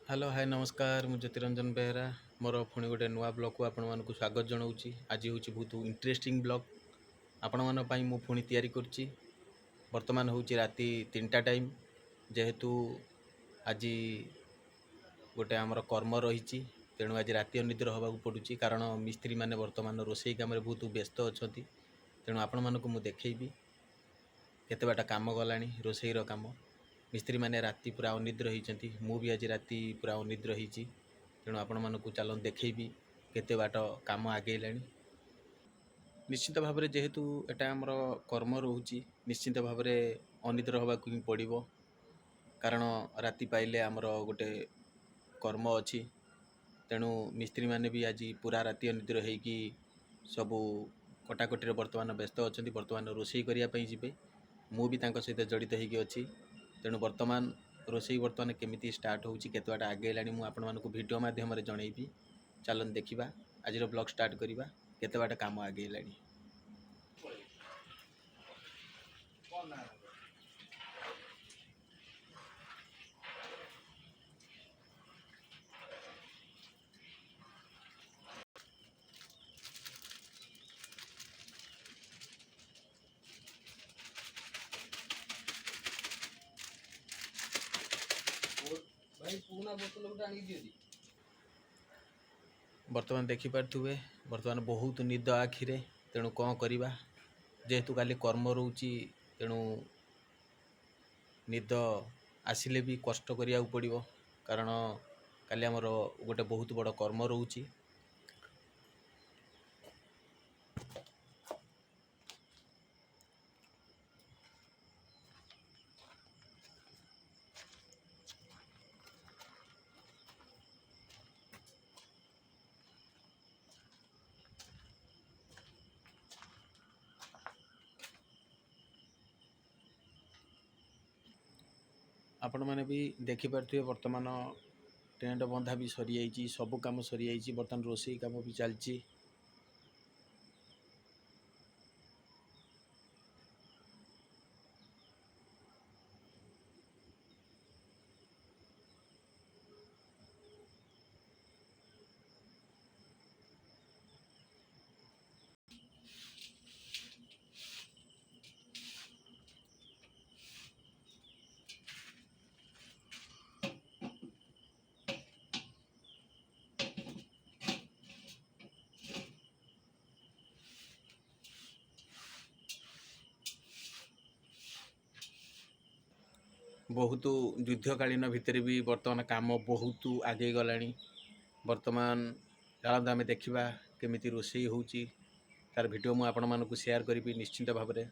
Hello hi नमस्कार मु ज्योतिरंजन बेहरा मोर पुणी गोटे नुआ ब्लॉग को आपण मानक स्वागत जनाऊँगी। आज हूँ बहुत इंटरेस्टिंग ब्लॉग आपण मानी मु पुणी तैयारी करछि। वर्तमान हूँ राति 3टा टाइम जेहेतु आज गोटे आमर कर्म रही तेणु आज राति अनिद्र होगा पड़ुछि कारण मिस्त्री मैंने वर्तमान रोसई कम बहुत व्यस्त अच्छा तेणु आपण मानक मु देखी केते बाटा काम गलानी रोसईर काम मिस्त्री मैंने राति पूरा अनिद्र होती मु भी आज राति पूरा अनिद्र होती तेणु आपण मानक चलन देखी केते बाट काम आगेलानी। निश्चित भाव में जेहेतु एटा आमर कर्म रोचे निश्चित भाव में अनिद्र होगा ही पड़ो कारण राति पाइले आमर गोटे कर्म अच्छी तेणु मिस्त्री मैंने भी आज पूरा राति अनिद्र होगी सबू कटाकटी बर्तमान व्यस्त अच्छा बर्तमान रोसई करने जी मु भी सहित जड़ित होगी अच्छी तेणु बर्तमान रोसई बर्तमान केमी स्टार्ट होची केते बाटा आगेलानी मु आपण मानक वीडियो माध्यम जनइबी। चलन देखा आज ब्लॉग स्टार्ट करवा केते बाटा काम आगेलानी। बर्तमान देखिपे बर्तमान बहुत निद आखिरे तेणु कौन करवा जेहेतु काली कर्म रोची तेणु निद आसिले भी कष्ट करिया पड़ो कारण काली आमर गोटे बहुत बड़ कर्म रोची। आपण मैंने भी देखिपे बर्तमान टेंट बंधा भी सरी जाइए सबू कम सरी जाइए बर्तमान रोसई कम भी चलती। बहुत युद्धकालीन भितर भी बर्तमान काम बहुत आगे गला बर्तमान चलते आम देखा केमी रोसई होची तार वीडियो मु आपण मानक शेयर करी निश्चिंत भाव में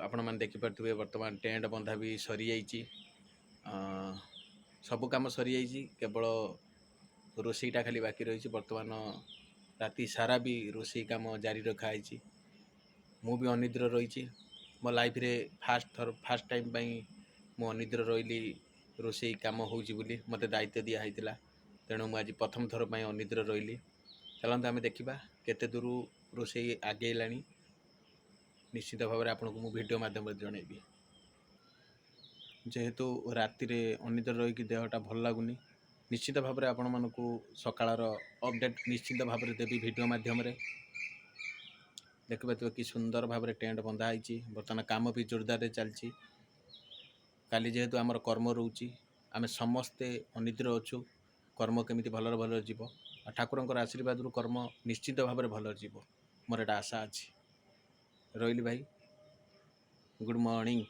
आपण मैंने देखिपे बर्तमान टेंट बंधा भी सरी जाइए सबू कम सरी जाइए केवल रोसईटा खाली बाकी रही बर्तमान राति सारा भी रोसई काम जारी रखाई मु भी अनिद्र रही मो लाइफ रे फास्ट टाइम मु अनिद्र रही रोसई कम होली मत दायित्व दिखाई तेणु मुझे प्रथम थर पर अनिद्र रही। चलते आम देखा केते दूर रोसई आगेलानी निश्चित भाव में आपको मु वीडियो माध्यम जनइबी। जेहेतु राति रे अनिद्र रही देहटा भल लगुनि निश्चित भाव में आपण मानक सकाळर अपडेट निश्चित भाव में देवी वीडियो माध्यम देखिपे कि सुंदर भाव में टेंट बंधा होती बर्तमान काम भी जोरदार चलती काली जेहेतु आमर कर्म रोची आम समस्ते अनिद्र अच्छु कर्म केमी भलर भलर जीव ठाकुर आशीर्वाद कर्म निश्चित भाव में भलर जीव मोर एटा आशा अच्छी रही भाई गुड मॉर्निंग।